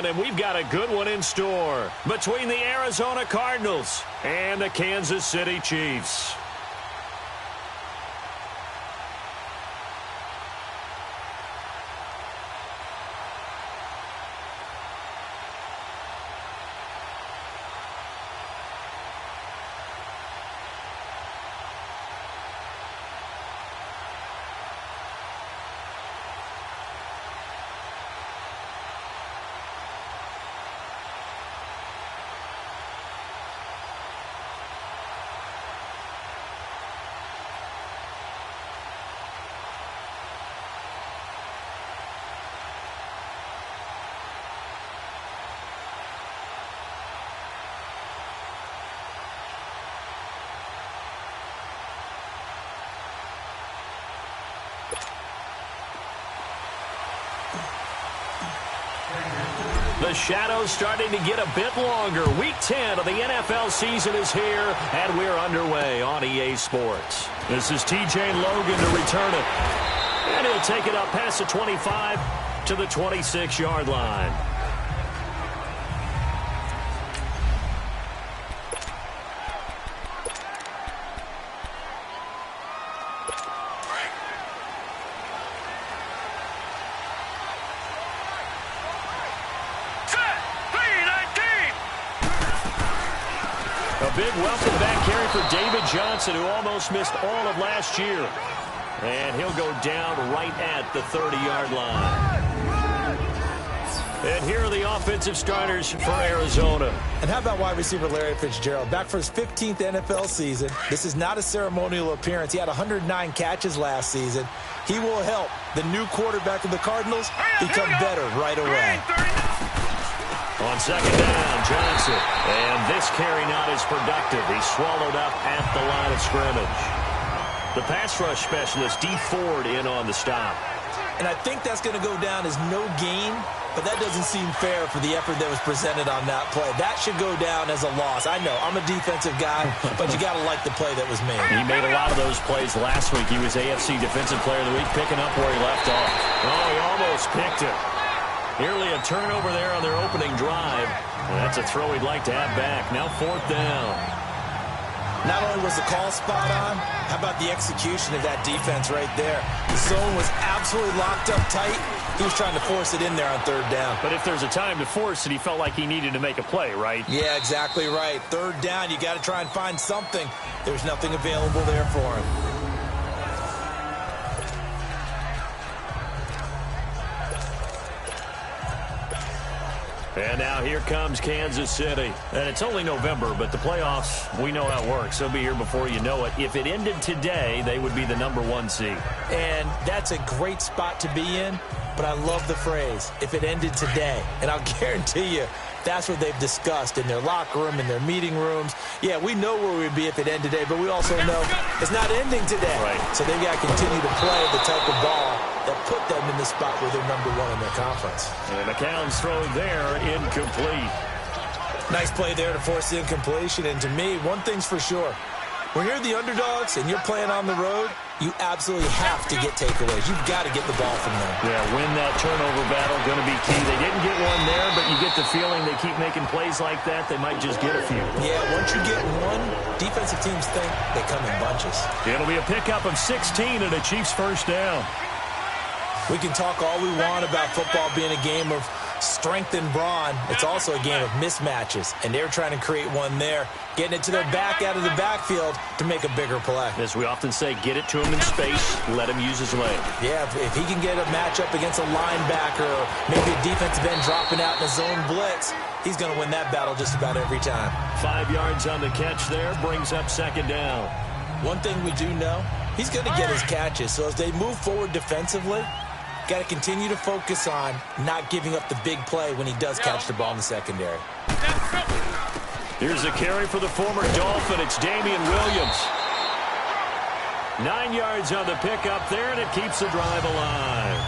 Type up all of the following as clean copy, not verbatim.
and we've got a good one in store between the Arizona Cardinals and the Kansas City Chiefs. The shadow's starting to get a bit longer. Week 10 of the NFL season is here, and we're underway on EA Sports. This is TJ Logan to return it. And he'll take it up past the 25 to the 26-yard line. Big welcome back carry for David Johnson, who almost missed all of last year. And he'll go down right at the 30-yard line. And here are the offensive starters for Arizona. And how about wide receiver Larry Fitzgerald? Back for his 15th NFL season. This is not a ceremonial appearance. He had 109 catches last season. He will help the new quarterback of the Cardinals become better right away. On second down, Johnson. And this carry not as productive. He's swallowed up at the line of scrimmage. The pass rush specialist, D. Ford, in on the stop. And I think that's going to go down as no gain, but that doesn't seem fair for the effort that was presented on that play. That should go down as a loss. I know, I'm a defensive guy, but you got to like the play that was made. He made a lot of those plays last week. He was AFC Defensive Player of the Week, picking up where he left off. Oh, he almost picked it. Nearly a turnover there on their opening drive. And that's a throw he'd like to have back. Now fourth down. Not only was the call spot on, how about the execution of that defense right there? The zone was absolutely locked up tight. He was trying to force it in there on third down. But if there's a time to force it, he felt like he needed to make a play, right? Yeah, exactly right. Third down, you got to try and find something. There's nothing available there for him. And now here comes Kansas City. And it's only November, but the playoffs, we know how it works. They'll be here before you know it. If it ended today, they would be the #1 seed. And that's a great spot to be in, but I love the phrase, if it ended today. And I'll guarantee you, that's what they've discussed in their locker room, in their meeting rooms. Yeah, we know where we'd be if it ended today, but we also know it's not ending today. Right. So they've got to continue to play the type of ball that put them in the spot where they're #1 in their conference. And McCown's throw there, incomplete. Nice play there to force the incompletion. And to me, one thing's for sure. When you're the underdogs and you're playing on the road, you absolutely have to get takeaways. You've got to get the ball from them. Yeah, win that turnover battle, going to be key. They didn't get one there, but you get the feeling they keep making plays like that, they might just get a few. Yeah, once you get one, defensive teams think they come in bunches. It'll be a pickup of 16 and a Chiefs first down. We can talk all we want about football being a game of strength and brawn. It's also a game of mismatches, and they're trying to create one there, getting it to their back out of the backfield to make a bigger play. As we often say, get it to him in space, let him use his leg. Yeah, if he can get a matchup against a linebacker or maybe a defensive end dropping out in a zone blitz, he's going to win that battle just about every time. 5 yards on the catch there, brings up second down. One thing we do know, he's going to get his catches, so as they move forward defensively, got to continue to focus on not giving up the big play when he does catch the ball in the secondary. Here's a carry for the former Dolphin. It's Damian Williams. 9 yards on the pickup there, and it keeps the drive alive.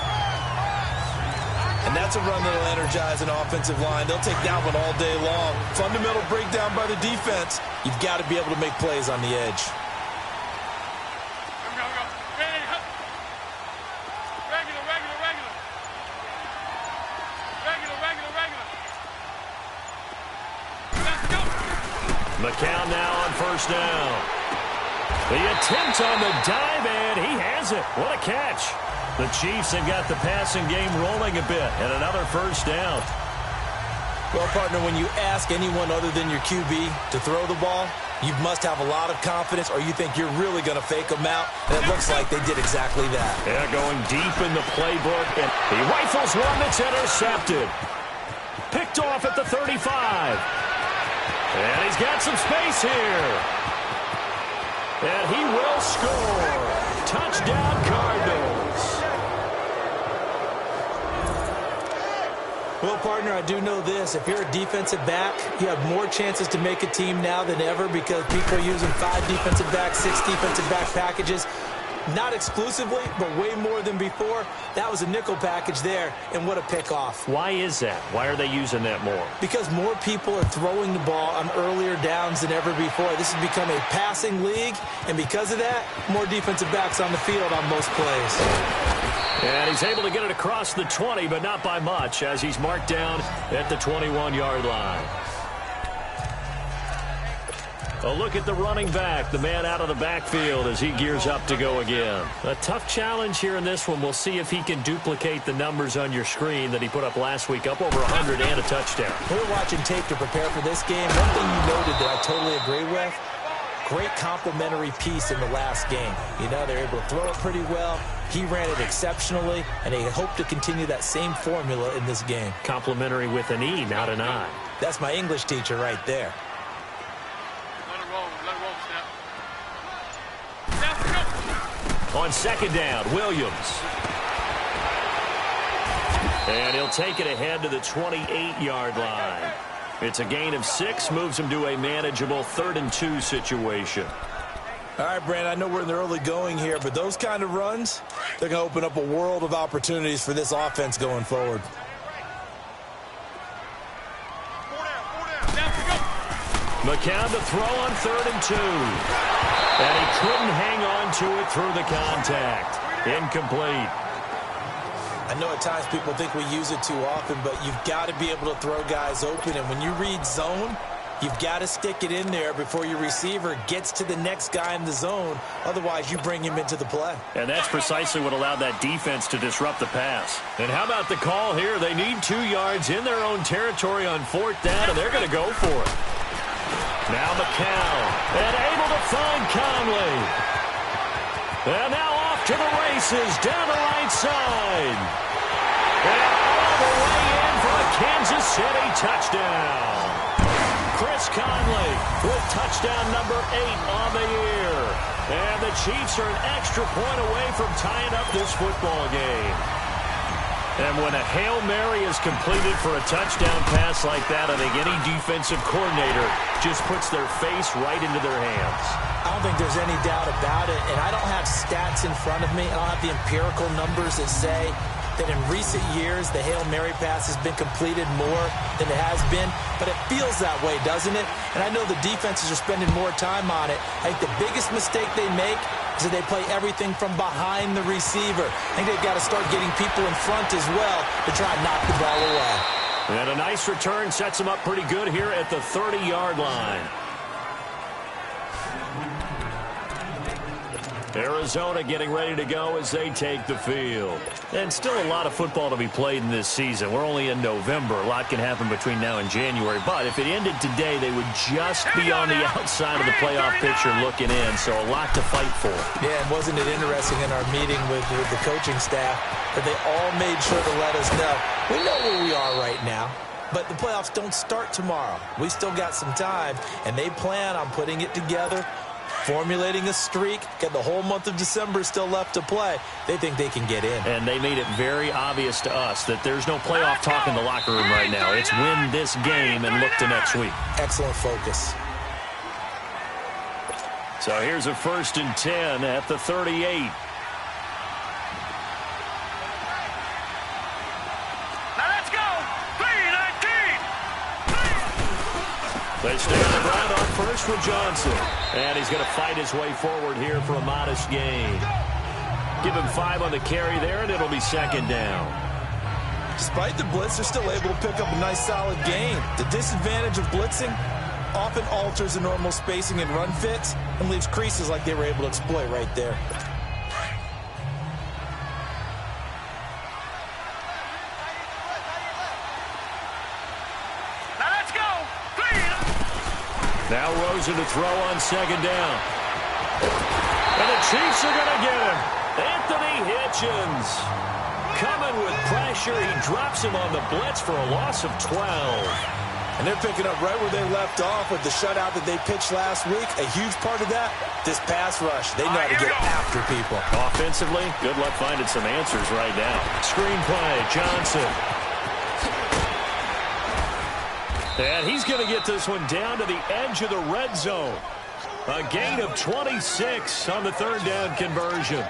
And that's a run that'll energize an offensive line. They'll take that one all day long. Fundamental breakdown by the defense. You've got to be able to make plays on the edge. McCown now on first down. The attempt on the dive, and he has it. What a catch. The Chiefs have got the passing game rolling a bit, and another first down. Well, partner, when you ask anyone other than your QB to throw the ball, you must have a lot of confidence, or you think you're really going to fake them out, and it looks like they did exactly that. Yeah, going deep in the playbook, and he rifles one that's intercepted. Picked off at the 35. And he's got some space here. And he will score. Touchdown, Cardinals. Well, partner, I do know this. If you're a defensive back, you have more chances to make a team now than ever because people are using 5 defensive backs, 6 defensive back packages. Not exclusively, but way more than before. That was a nickel package there, and what a pick-off. Why is that? Why are they using that more? Because more people are throwing the ball on earlier downs than ever before. This has become a passing league, and because of that, more defensive backs on the field on most plays. And he's able to get it across the 20, but not by much, as he's marked down at the 21-yard line. A look at the running back, the man out of the backfield as he gears up to go again. A tough challenge here in this one. We'll see if he can duplicate the numbers on your screen that he put up last week, up over 100 and a touchdown. We're watching tape to prepare for this game. One thing you noted that I totally agree with, great complimentary piece in the last game. You know, they're able to throw it pretty well. He ran it exceptionally, and they hope to continue that same formula in this game. Complimentary with an E, not an I. That's my English teacher right there. On second down, Williams. And he'll take it ahead to the 28-yard line. It's a gain of 6, moves him to a manageable 3rd and 2 situation. All right, Brandon, I know we're in the early going here, but those kind of runs, they're going to open up a world of opportunities for this offense going forward. McCown to throw on 3rd and 2. And he couldn't hang on to it through the contact. Incomplete. I know at times people think we use it too often, but you've got to be able to throw guys open. And when you read zone, you've got to stick it in there before your receiver gets to the next guy in the zone. Otherwise, you bring him into the play. And that's precisely what allowed that defense to disrupt the pass. And how about the call here? They need 2 yards in their own territory on 4th down, and they're going to go for it. Now McCown, and able to find Conley. And now off to the races, down the right side. And all the way in for a Kansas City touchdown. Chris Conley with touchdown number 8 on the year. And the Chiefs are an extra point away from tying up this football game. And when a Hail Mary is completed for a touchdown pass like that, I think any defensive coordinator just puts their face right into their hands. I don't think there's any doubt about it, and I don't have stats in front of me. I don't have the empirical numbers that say that in recent years the Hail Mary pass has been completed more than it has been, but it feels that way, doesn't it? And I know the defenses are spending more time on it. I think the biggest mistake they make is that they play everything from behind the receiver. I think they've got to start getting people in front as well to try and knock the ball away. And a nice return sets them up pretty good here at the 30-yard line. Arizona getting ready to go as they take the field. And still a lot of football to be played in this season. We're only in November. A lot can happen between now and January. But if it ended today, they would just be on the outside of the playoff picture looking in. So a lot to fight for. Yeah, and wasn't it interesting in our meeting with the coaching staff that they all made sure to let us know. We know where we are right now. But the playoffs don't start tomorrow. We still got some time, and they plan on putting it together, formulating a streak, got the whole month of December still left to play. They think they can get in. And they made it very obvious to us that there's no playoff talk in the locker room right now. It's win this game and look to next week. Excellent focus. So here's a 1st and 10 at the 38. They stay on the ground on first with Johnson. And he's going to fight his way forward here for a modest gain. Give him 5 on the carry there, and it'll be 2nd down. Despite the blitz, they're still able to pick up a nice solid gain. The disadvantage of blitzing, often alters the normal spacing and run fits and leaves creases like they were able to exploit right there. Now let's go. Clean. Now Rosen to throw on second down. And the Chiefs are going to get him. Anthony Hitchens coming with pressure. He drops him on the blitz for a loss of 12. And they're picking up right where they left off with the shutout that they pitched last week. A huge part of that, this pass rush. They know how to get after people. Offensively, good luck finding some answers right now. Screenplay, Johnson. And he's going to get this one down to the edge of the red zone. A gain of 26 on the third down conversion.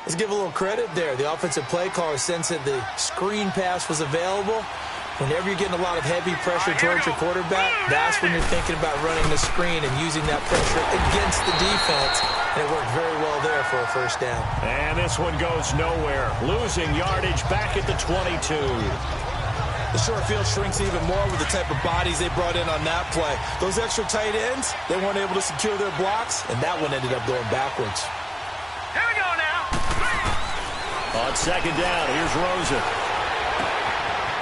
Let's give a little credit there. The offensive play caller sensed that the screen pass was available. Whenever you're getting a lot of heavy pressure towards your quarterback, that's when you're thinking about running the screen and using that pressure against the defense. And it worked very well there for a first down. And this one goes nowhere. Losing yardage back at the 22. The short field shrinks even more with the type of bodies they brought in on that play. Those extra tight ends, they weren't able to secure their blocks, and that one ended up going backwards. Here we go now. On second down, here's Rosen.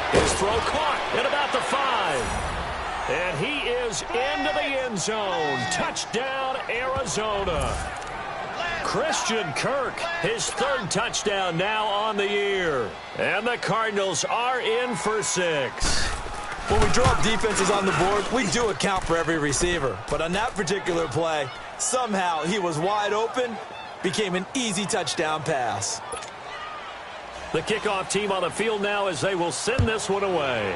His throw caught at about the 5. And he is into the end zone. Touchdown, Arizona. Christian Kirk, his third touchdown now on the year. And the Cardinals are in for 6. When we drop defenses on the board, we do account for every receiver. But on that particular play, somehow he was wide open, became an easy touchdown pass. The kickoff team on the field now as they will send this one away.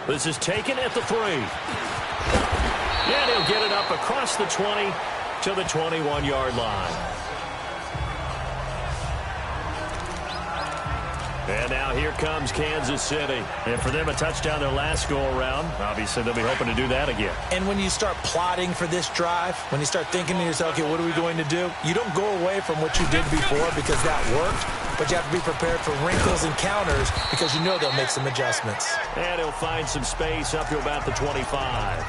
This is taken at the 3. And he'll get it up across the 20 to the 21-yard line. And now here comes Kansas City. And for them, a touchdown their last go-around. Obviously, they'll be hoping to do that again. And when you start plotting for this drive, when you start thinking to yourself, okay, what are we going to do? You don't go away from what you did before because that worked, but you have to be prepared for wrinkles and counters because you know they'll make some adjustments. And he'll find some space up to about the 25.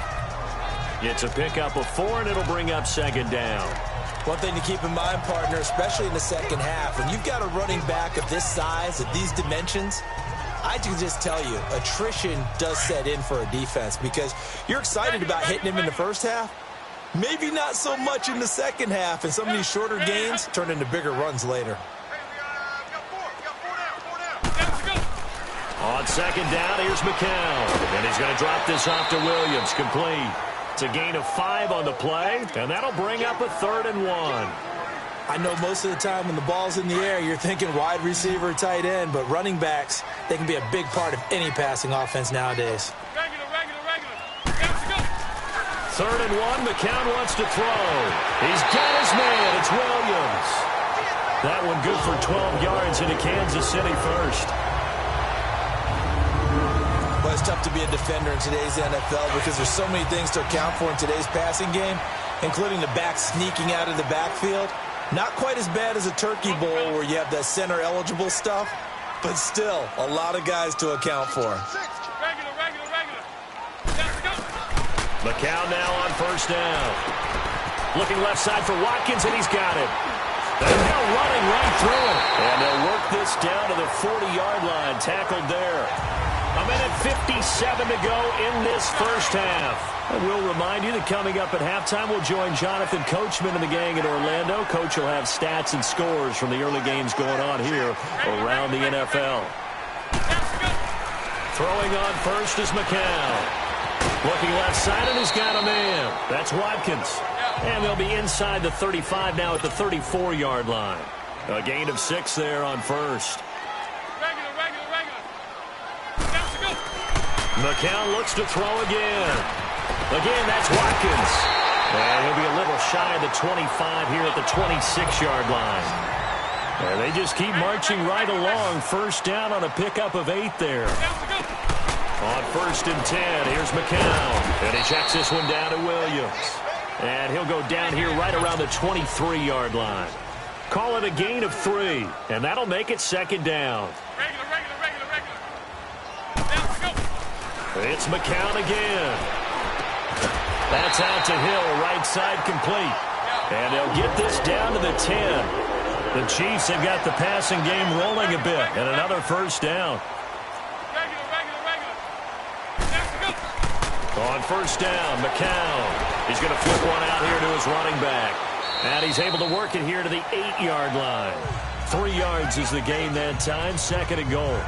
It's a pickup of 4, and it'll bring up second down. One thing to keep in mind, partner, especially in the second half, when you've got a running back of this size, of these dimensions, I can just tell you, attrition does set in for a defense because you're excited about hitting him in the first half. Maybe not so much in the second half, and some of these shorter gains turn into bigger runs later. On second down, here's McCown. And he's going to drop this off to Williams. Complete. It's a gain of 5 on the play, and that'll bring up a 3rd and 1. I know most of the time when the ball's in the air, you're thinking wide receiver, tight end, but running backs, they can be a big part of any passing offense nowadays. Regular. 3rd and 1, McCown wants to throw. He's got his man. It's Williams. That one good for 12 yards into Kansas City first. Well, it's tough to be a defender in today's NFL because there's so many things to account for in today's passing game, including the back sneaking out of the backfield. Not quite as bad as a turkey bowl where you have that center-eligible stuff, but still a lot of guys to account for. Regular. McCown now on first down. Looking left side for Watkins, and he's got it. And they're running right through it. And they'll work this down to the 40-yard line. Tackled there. A minute 57 to go in this first half. And we'll remind you that coming up at halftime, we'll join Jonathan Coachman and the gang in Orlando. Coach will have stats and scores from the early games going on here around the NFL. Throwing on first is McCown. Looking left side, and he's got a man. That's Watkins. And they'll be inside the 35 now at the 34-yard line. A gain of 6 there on first. McCown looks to throw again. Again, that's Watkins. And he'll be a little shy of the 25 here at the 26-yard line. And they just keep marching right along. First down on a pickup of 8 there. On 1st and 10, here's McCown. And he checks this one down to Williams. And he'll go down here right around the 23-yard line. Call it a gain of 3. And that'll make it second down. Regular. It's McCown again. That's out to Hill, right side complete. And they'll get this down to the 10. The Chiefs have got the passing game rolling a bit, and another first down. On first down, McCown. He's going to flip one out here to his running back. And he's able to work it here to the 8-yard line. 3 yards is the gain that time, 2nd and goal.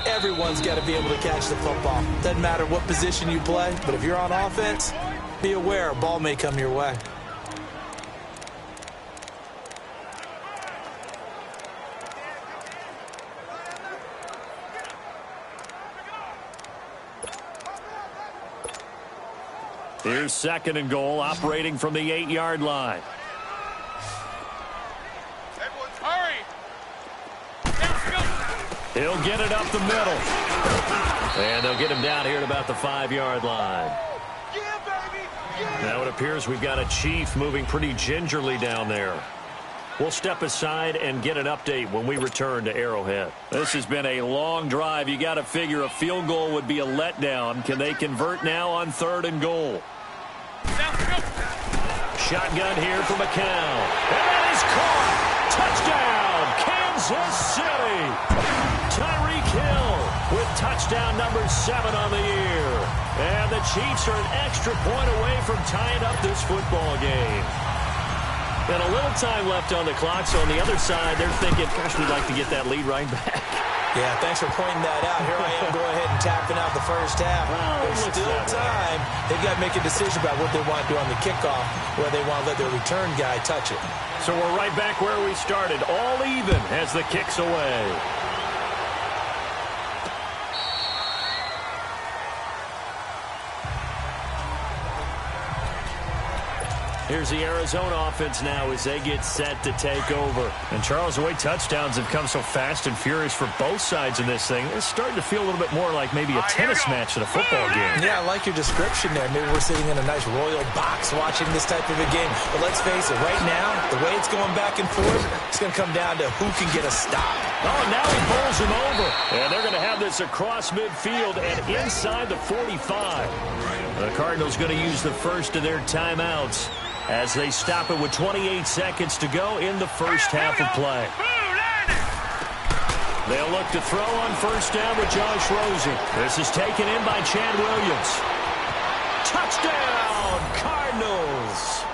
Everyone's got to be able to catch the football. Doesn't matter what position you play, but if you're on offense, be aware a ball may come your way. Here's 2nd and goal, operating from the 8-yard line. Hurry! He'll get it up the middle. And they'll get him down here at about the 5-yard line. Now it appears we've got a Chief moving pretty gingerly down there. We'll step aside and get an update when we return to Arrowhead. This has been a long drive. You got to figure a field goal would be a letdown. Can they convert now on 3rd and goal? Shotgun here for McCown. And that is caught. Touchdown, Kansas City. Tyreek Hill with touchdown number 7 on the year. And the Chiefs are an extra point away from tying up this football game. And a little time left on the clock, so on the other side, they're thinking, gosh, we'd like to get that lead right back. Yeah, thanks for pointing that out. Here I am going ahead and tapping out the first half. Well, There's still time. They've got to make a decision about what they want to do on the kickoff, where they want to let their return guy touch it. So we're right back where we started, all even as the kick's away. Here's the Arizona offense now as they get set to take over. And, Charles, the way touchdowns have come so fast and furious for both sides in this thing, it's starting to feel a little bit more like maybe a tennis match than a football game. Yeah, I like your description there. Maybe we're sitting in a nice royal box watching this type of a game. But let's face it, right now, the way it's going back and forth, it's going to come down to who can get a stop. Oh, now he bowls him over. And they're going to have this across midfield and inside the 45. The Cardinals going to use the first of their timeouts as they stop it with 28 seconds to go in the first half of play. They'll look to throw on first down with Josh Rosen. This is taken in by Chad Williams. Touchdown, Cardinals.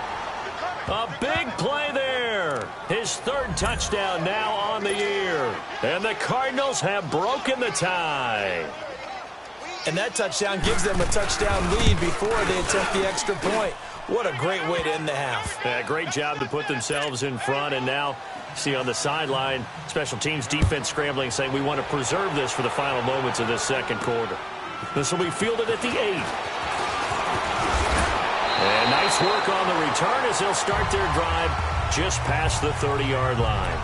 A big play there. His 3rd touchdown now on the year. And the Cardinals have broken the tie. And that touchdown gives them a touchdown lead before they attempt the extra point. What a great way to end the half. Yeah, great job to put themselves in front. And now, see on the sideline, special teams defense scrambling, saying we want to preserve this for the final moments of this second quarter. This will be fielded at the 8. And nice work on the return as they'll start their drive just past the 30-yard line.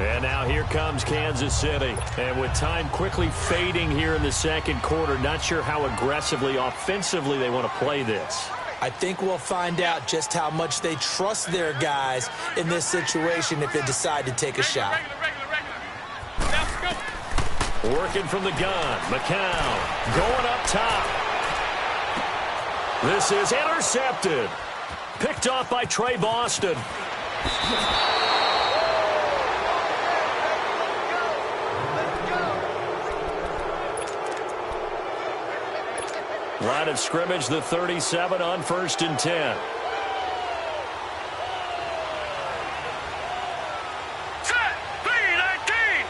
And now here comes Kansas City. And with time quickly fading here in the second quarter, not sure how aggressively, offensively they want to play this. I think we'll find out just how much they trust their guys in this situation if they decide to take a shot. Working from the gun. McCown going up top. This is intercepted. Picked off by Trey Boston. Line of scrimmage, the 37 on 1st and 10. Set! 3-19!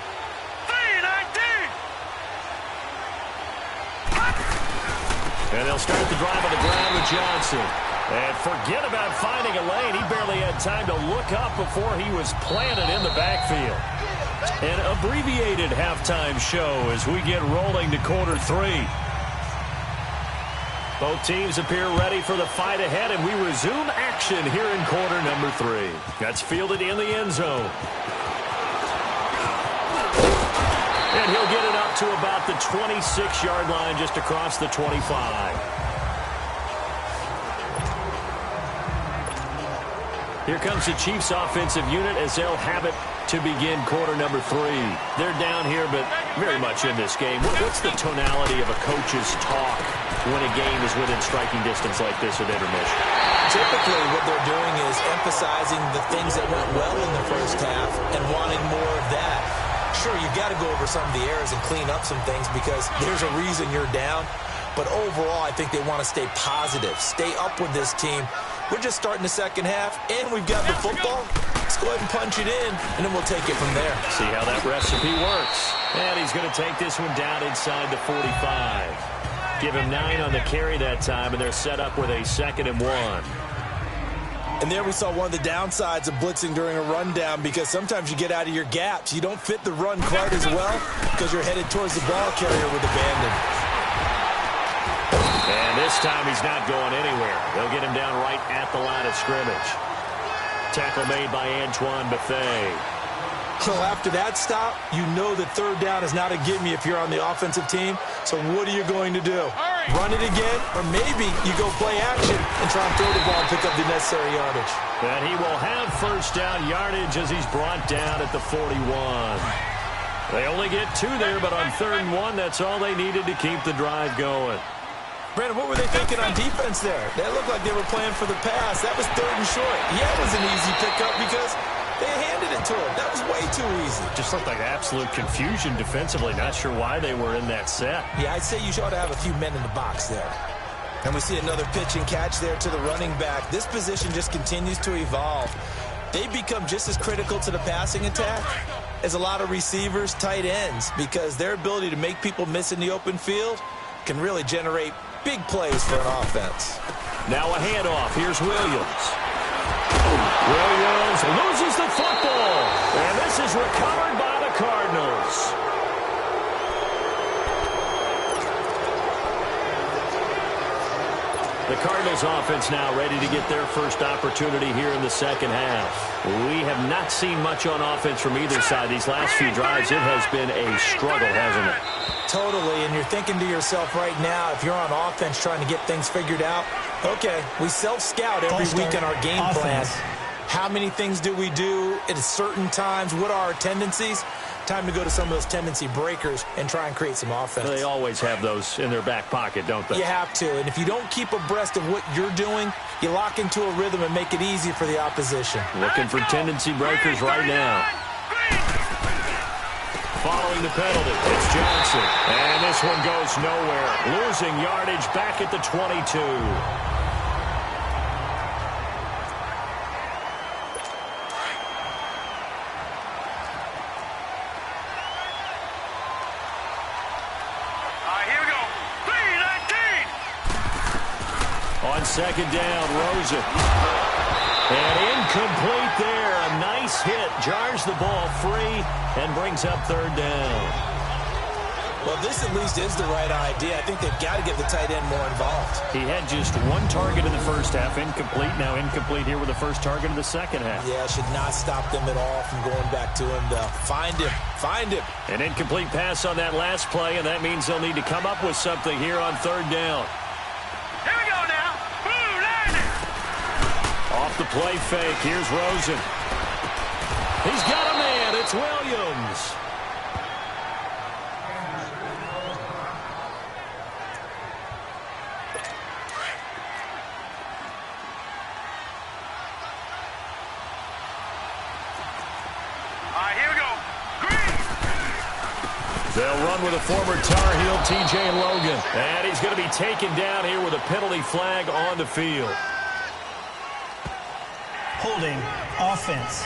3-19! And they'll start the drive on the ground with Johnson. And forget about finding a lane. He barely had time to look up before he was planted in the backfield. An abbreviated halftime show as we get rolling to quarter 3. Both teams appear ready for the fight ahead, and we resume action here in quarter number 3. That's fielded in the end zone. And he'll get it up to about the 26-yard line just across the 25. Here comes the Chiefs offensive unit as they'll have it to begin quarter number 3. They're down here, but very much in this game. What's the tonality of a coach's talk when a game is within striking distance like this at intermission? Typically, what they're doing is emphasizing the things that went well in the first half and wanting more of that. Sure, you've got to go over some of the errors and clean up some things because there's a reason you're down. But overall, I think they want to stay positive, stay up with this team. We're just starting the second half, and we've got the football. Let's go ahead and punch it in, and then we'll take it from there. See how that recipe works. And he's going to take this one down inside the 45. Give him 9 on the carry that time, and they're set up with a 2nd and 1. And there we saw one of the downsides of blitzing during a rundown because sometimes you get out of your gaps. You don't fit the run quite as well because you're headed towards the ball carrier with abandon. And this time he's not going anywhere. They'll get him down right at the line of scrimmage. Tackle made by Antoine Bethea. So after that stop, you know that third down is not a gimme if you're on the offensive team. So what are you going to do? Run it again? Or maybe you go play action and try and throw the ball and pick up the necessary yardage. And he will have first down yardage as he's brought down at the 41. They only get 2 there, but on 3rd and 1, that's all they needed to keep the drive going. Brandon, what were they thinking on defense there? They looked like they were playing for the pass. That was 3rd and short. Yeah, it was an easy pickup because they handed it to him. That was way too easy. Just looked like absolute confusion defensively. Not sure why they were in that set. Yeah, I'd say you ought to have a few men in the box there. And we see another pitch and catch there to the running back. This position just continues to evolve. They become just as critical to the passing attack as a lot of receivers, tight ends, because their ability to make people miss in the open field can really generate big plays for an offense. Now a handoff. Here's Williams. Williams loses the football. And this is recovered by the Cardinals. The Cardinals offense now ready to get their first opportunity here in the second half. We have not seen much on offense from either side. These last few drives, it has been a struggle, hasn't it? Totally, and you're thinking to yourself right now, if you're on offense trying to get things figured out, okay, we self-scout every week in our game plan. How many things do we do at certain times? What are our tendencies? Time to go to some of those tendency breakers and try and create some offense. They always have those in their back pocket, don't they? You have to, and if you don't keep abreast of what you're doing, you lock into a rhythm and make it easy for the opposition. Looking for tendency breakers right now. Following the penalty, it's Johnson. And this one goes nowhere. Losing yardage back at the 22. Here we go. 3-19. On 2nd down, Rosen. And incomplete there. A nice hit. Jars the ball free and brings up 3rd down. Well, this at least is the right idea. I think they've got to get the tight end more involved. He had just 1 target in the first half. Incomplete. Now incomplete here with the first target of the second half. Yeah, should not stop them at all from going back to him, though. Find him. Find him. An incomplete pass on that last play, and that means they'll need to come up with something here on 3rd down. Here we go now. Blue 90. Off the play fake. Here's Rosen. He's got a man. It's Williams. Here we go. Green. They'll run with a former Tar Heel, TJ Logan. And he's going to be taken down here with a penalty flag on the field. Holding offense.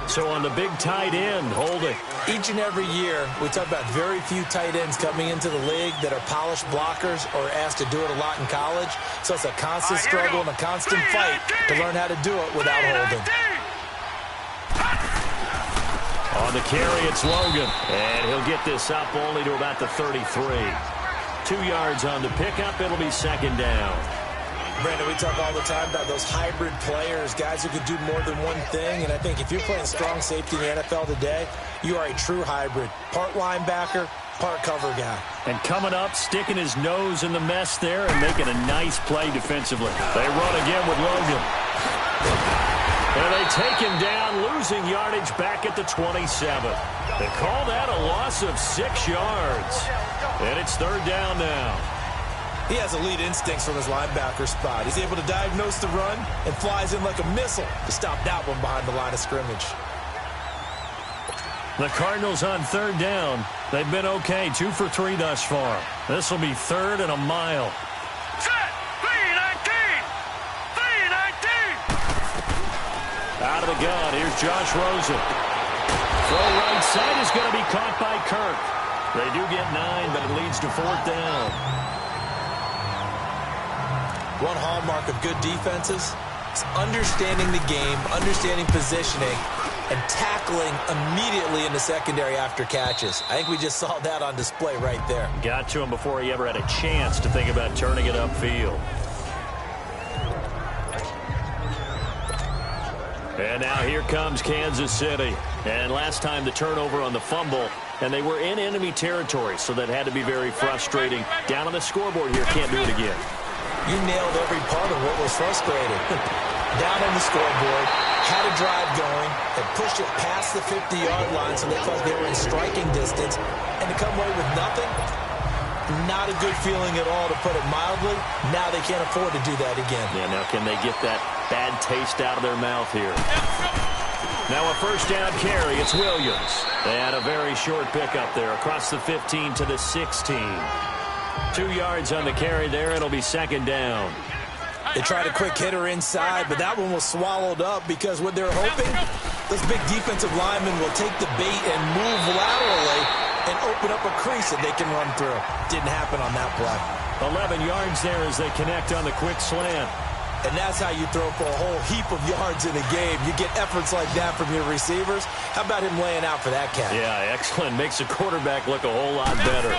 So on the big tight end, holding. Each and every year, we talk about very few tight ends coming into the league that are polished blockers or asked to do it a lot in college. So it's a constant struggle and a constant fight to learn how to do it without holding. On the carry, it's Logan. And he'll get this up only to about the 33. 2 yards on the pickup. It'll be 2nd down. Brandon, we talk all the time about those hybrid players, guys who could do more than one thing. And I think if you're playing strong safety in the NFL today, you are a true hybrid. Part linebacker, part cover guy. And coming up, sticking his nose in the mess there and making a nice play defensively. They run again with Logan. And they take him down, losing yardage back at the 27. They call that a loss of 6 yards. And it's third down now. He has elite instincts from his linebacker spot. He's able to diagnose the run and flies in like a missile to stop that one behind the line of scrimmage. The Cardinals on third down. They've been okay, 2 for 3 thus far. This will be third and a mile. Set. 3-19. Out of the gun, here's Josh Rosen. Throw right side is going to be caught by Kirk. They do get 9, but it leads to fourth down. One hallmark of good defenses is understanding the game, understanding positioning, and tackling immediately in the secondary after catches. I think we just saw that on display right there. Got to him before he ever had a chance to think about turning it upfield. And now here comes Kansas City. And last time the turnover on the fumble, and they were in enemy territory, so that had to be very frustrating. Down on the scoreboard here, can't do it again. You nailed every part of what was frustrating. Down on the scoreboard, had a drive going, and pushed it past the 50-yard line so they thought they were in striking distance, and to come away with nothing, not a good feeling at all, to put it mildly. Now they can't afford to do that again. Yeah, now can they get that bad taste out of their mouth here? Now a first down carry, it's Williams. They had a very short pickup there across the 15 to the 16. 2 yards on the carry there. It'll be second down. They tried a quick hitter inside, but that one was swallowed up because what they're hoping, those big defensive linemen will take the bait and move laterally and open up a crease that they can run through. Didn't happen on that play. 11 yards there as they connect on the quick slant. And that's how you throw for a whole heap of yards in a game. You get efforts like that from your receivers. How about him laying out for that catch? Yeah, excellent. Makes the quarterback look a whole lot better.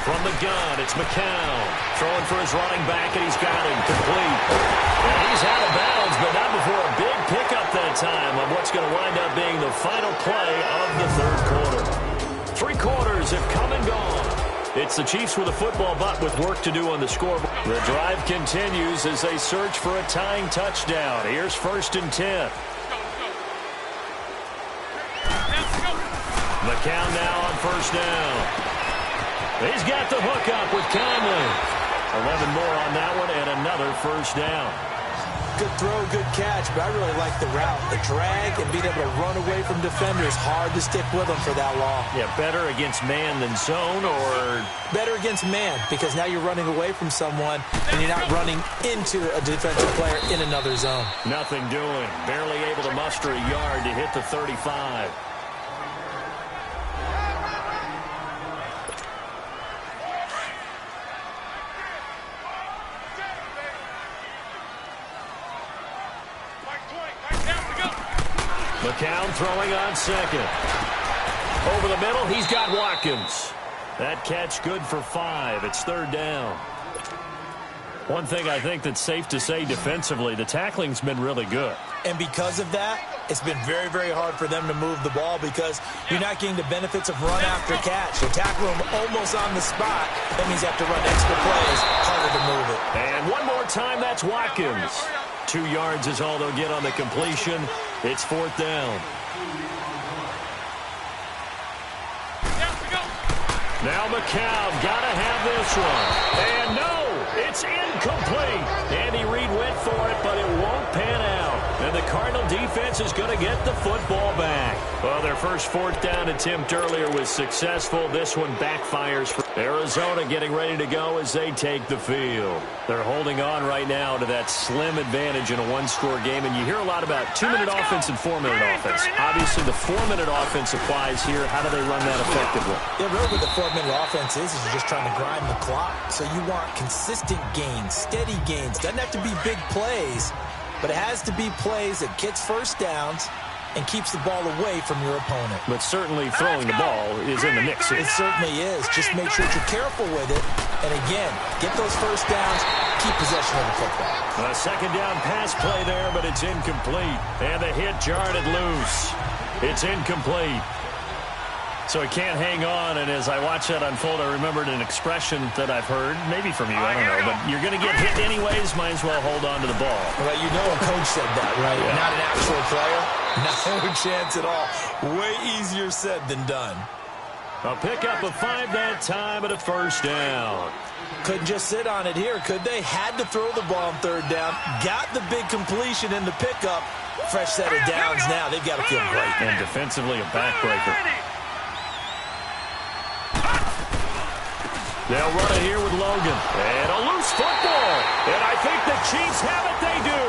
From the gun, it's McCown. Throwing for his running back, and he's got him complete. And he's out of bounds, but not before a big pickup that time on what's going to wind up being the final play of the third quarter. 3 quarters have come and gone. It's the Chiefs with a football, but with work to do on the scoreboard. The drive continues as they search for a tying touchdown. Here's first and 10. McCown now on first down. He's got the hook up with Conley. 11 more on that one and another first down. Good throw, good catch, but I really like the route. The drag and being able to run away from defenders. Hard to stick with them for that long. Yeah, better against man than zone, or? Better against man, because now you're running away from someone and you're not running into a defensive player in another zone. Nothing doing. Barely able to muster a yard to hit the 35. McCown throwing on second. Over the middle, he's got Watkins. That catch good for 5. It's third down. One thing I think that's safe to say defensively, the tackling's been really good. And because of that, it's been very, very hard for them to move the ball because you're not getting the benefits of run after catch. You tackle them almost on the spot. That means you have to run extra plays, harder to move it. And one more time, that's Watkins. 2 yards is all they'll get on the completion. It's fourth down. Now McCown got to have this one. And no, it's incomplete. Andy Reid went for it, but it won't pan out. And the Cardinal defense is going to get the football back. Well, their first fourth down attempt earlier was successful. This one backfires for Arizona, getting ready to go as they take the field. They're holding on right now to that slim advantage in a one-score game. And you hear a lot about 2-minute offense and 4-minute offense. Obviously, the 4-minute offense applies here. How do they run that effectively? Yeah, really what the 4-minute offense is you're just trying to grind the clock. So you want consistent gains, steady gains. Doesn't have to be big plays, but it has to be plays that gets first downs and keeps the ball away from your opponent. But certainly throwing the ball is in the mix here. It certainly is. Just make sure that you're careful with it. And again, get those first downs, keep possession of the football. A second down pass play there, but it's incomplete. And the hit jarred it loose. It's incomplete. So he can't hang on, and as I watch that unfold, I remembered an expression that I've heard, maybe from you, I don't know, but you're going to get hit anyways, might as well hold on to the ball. Well, you know a coach said that, right? Yeah. Not an actual player. No chance at all. Way easier said than done. A pickup of 5 that time and a first down. Couldn't just sit on it here, could they? Had to throw the ball on third down. Got the big completion in the pickup. Fresh set of downs now. They've got to feel great. And defensively, a backbreaker. They'll run it here with Logan. And a loose football. And I think the Chiefs have it. They do.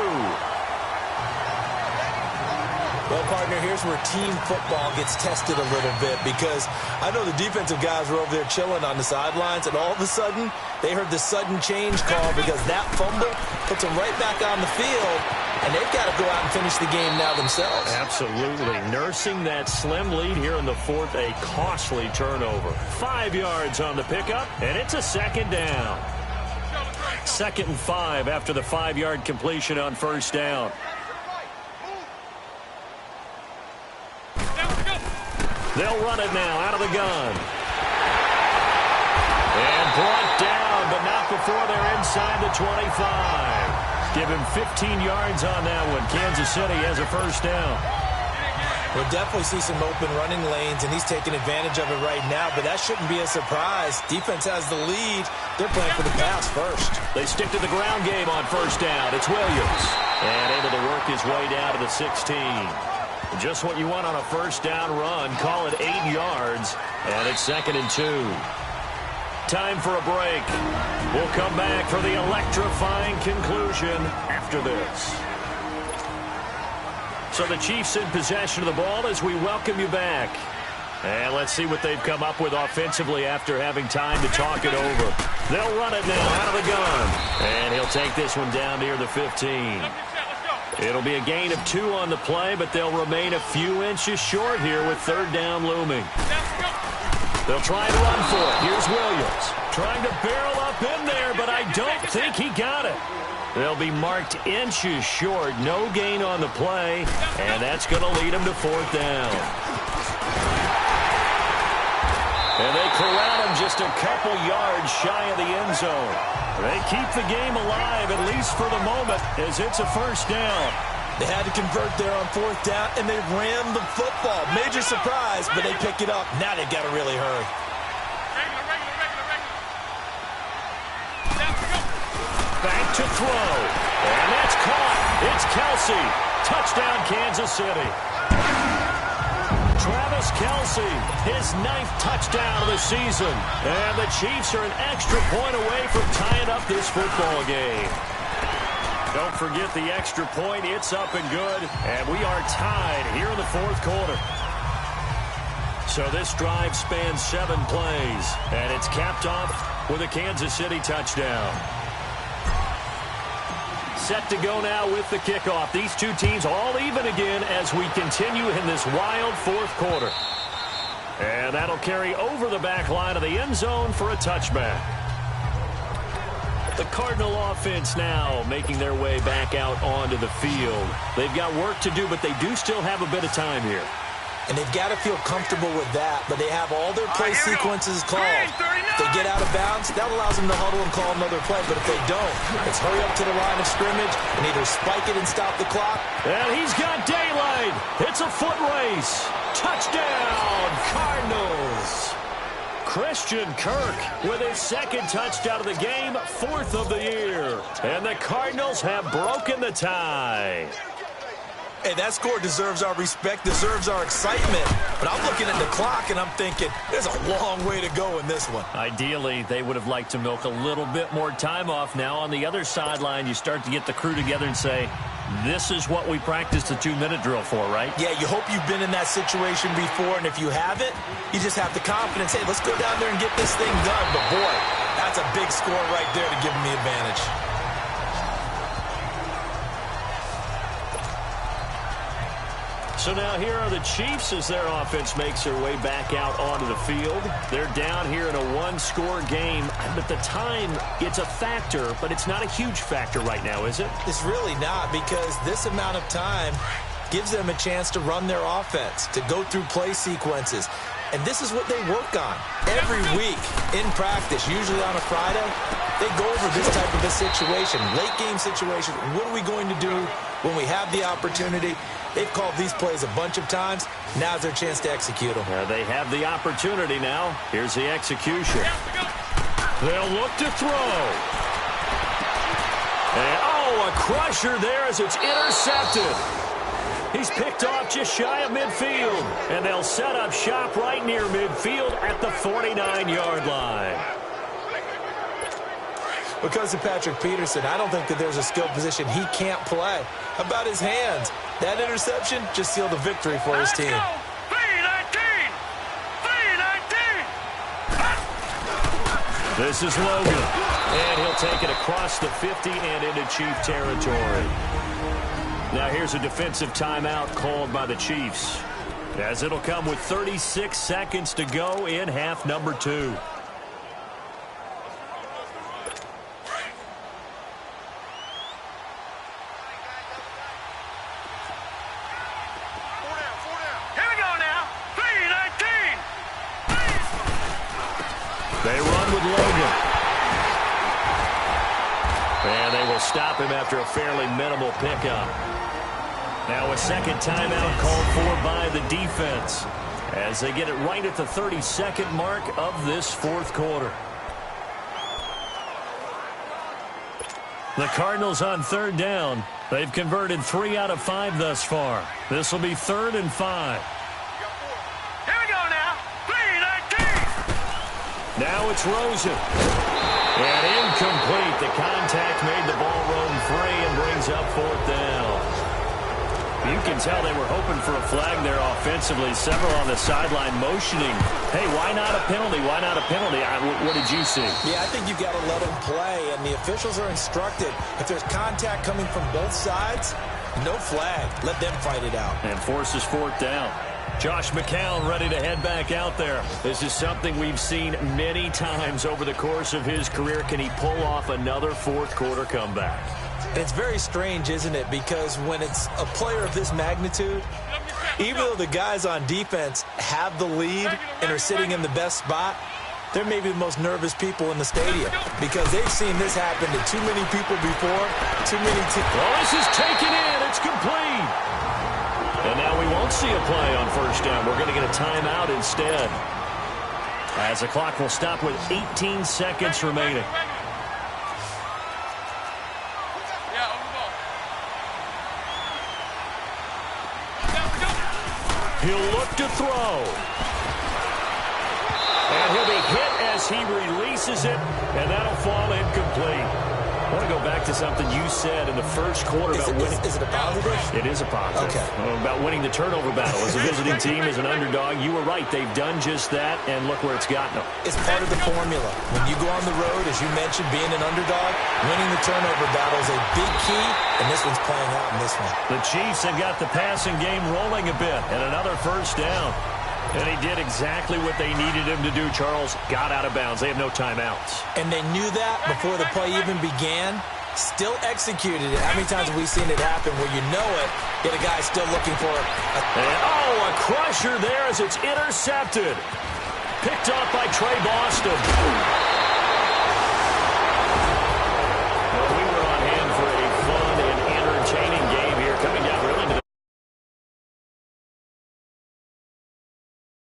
Well, partner, here's where team football gets tested a little bit because I know the defensive guys were over there chilling on the sidelines, and all of a sudden, they heard the sudden change call because that fumble puts them right back on the field, and they've got to go out and finish the game now themselves. Absolutely. Nursing that slim lead here in the fourth, a costly turnover. 5 yards on the pickup, and it's a second down. 2nd and 5 after the 5-yard completion on first down. They'll run it now out of the gun. And brought down, but not before they're inside the 25. Give him 15 yards on that one. Kansas City has a first down. We'll definitely see some open running lanes, and he's taking advantage of it right now, but that shouldn't be a surprise. Defense has the lead. They're playing for the pass first. They stick to the ground game on first down. It's Williams. And able to work his way down to the 16. Just what you want on a first down run. Call it 8 yards. And it's 2nd and 2. Time for a break. We'll come back for the electrifying conclusion after this. So the Chiefs in possession of the ball as we welcome you back. And let's see what they've come up with offensively after having time to talk it over. They'll run it now out of the gun. And he'll take this one down near the 15. It'll be a gain of 2 on the play, but they'll remain a few inches short here with third down looming. They'll try and run for it. Here's Williams trying to barrel up in there, but I don't think he got it. They'll be marked inches short. No gain on the play, and that's going to lead them to fourth down. And they corral him just a couple yards shy of the end zone. They keep the game alive, at least for the moment, as it's a first down. They had to convert there on fourth down, and they ran the football. Major surprise, but they pick it up. Now they've got to really hurry. Back to throw. And that's caught. It's Kelsey. Touchdown, Kansas City. Travis Kelsey, his 9th touchdown of the season. And the Chiefs are an extra point away from tying up this football game. Don't forget the extra point. It's up and good. And we are tied here in the fourth quarter. So this drive spans 7 plays. And it's capped off with a Kansas City touchdown. Set to go now with the kickoff. These two teams all even again as we continue in this wild fourth quarter. And that'll carry over the back line of the end zone for a touchback. The Cardinal offense now making their way back out onto the field. They've got work to do, but they do still have a bit of time here. And they've got to feel comfortable with that, but they have all their play sequences called. If they get out of bounds, that allows them to huddle and call another play, but if they don't, it's hurry up to the line of scrimmage and either spike it and stop the clock. And he's got daylight. It's a foot race. Touchdown, Cardinals. Christian Kirk with his 2nd touchdown of the game, 4th of the year. And the Cardinals have broken the tie. Hey, that score deserves our respect, deserves our excitement. But I'm looking at the clock, and I'm thinking, there's a long way to go in this one. Ideally, they would have liked to milk a little bit more time off. Now, on the other sideline, you start to get the crew together and say, this is what we practiced the 2-minute drill for, right? Yeah, you hope you've been in that situation before, and if you haven't, you just have the confidence, hey, let's go down there and get this thing done. But, boy, that's a big score right there to give them the advantage. So now here are the Chiefs as their offense makes their way back out onto the field. They're down here in a 1-score game, but the time, it's a factor, but it's not a huge factor right now, is it? It's really not, because this amount of time gives them a chance to run their offense, to go through play sequences. And this is what they work on every week in practice, usually on a Friday. They go over this type of a situation, late game situation. What are we going to do when we have the opportunity? They've called these plays a bunch of times. Now's their chance to execute them. They have the opportunity now. Here's the execution. They'll look to throw. And, a crusher there as it's intercepted. He's picked off just shy of midfield. And they'll set up shop right near midfield at the 49-yard line. Because of Patrick Peterson, I don't think that there's a skill position he can't play. How about his hands? That interception just sealed a victory for his team. This is Logan, and he'll take it across the 50 and into Chief territory. Now here's a defensive timeout called by the Chiefs, as it'll come with 36 seconds to go in half number 2. They run with Logan. And they will stop him after a fairly minimal pickup. Now a second timeout called for by the defense as they get it right at the 32nd mark of this fourth quarter. The Cardinals on third down. They've converted 3 out of 5 thus far. This will be 3rd and 5. Now it's Rosen. And incomplete. The contact made the ball roam free and brings up 4th down. You can tell they were hoping for a flag there offensively. Several on the sideline motioning. Hey, why not a penalty? Why not a penalty? What did you see? Yeah, I think you got to let them play. And the officials are instructed, if there's contact coming from both sides, no flag. Let them fight it out. And forces 4th down. Josh McCown ready to head back out there. This is something we've seen many times over the course of his career. Can he pull off another fourth quarter comeback? And it's very strange, isn't it? Because when it's a player of this magnitude, even though the guys on defense have the lead and are sitting in the best spot, they're maybe the most nervous people in the stadium because they've seen this happen to too many people before, too many teams. Well, this is taken in. It's complete. And now we won't see a play on first down. We're going to get a timeout instead, as the clock will stop with 18 seconds remaining. He'll look to throw. And he'll be hit as he releases it, and that'll fall incomplete. I want to go back to something you said in the first quarter about winning. Is it a positive? It is a positive. Okay. About winning the turnover battle. As a visiting team, as an underdog, you were right. They've done just that, and look where it's gotten them. It's part of the formula. When you go on the road, as you mentioned, being an underdog, winning the turnover battle is a big key, and this one's playing out in this one. The Chiefs have got the passing game rolling a bit, and another first down. And he did exactly what they needed him to do, Charles. Got out of bounds. They have no timeouts. And they knew that before the play even began. Still executed it. How many times have we seen it happen where you know it, yet a guy still looking for it? A crusher there as it's intercepted. Picked off by Trey Boston.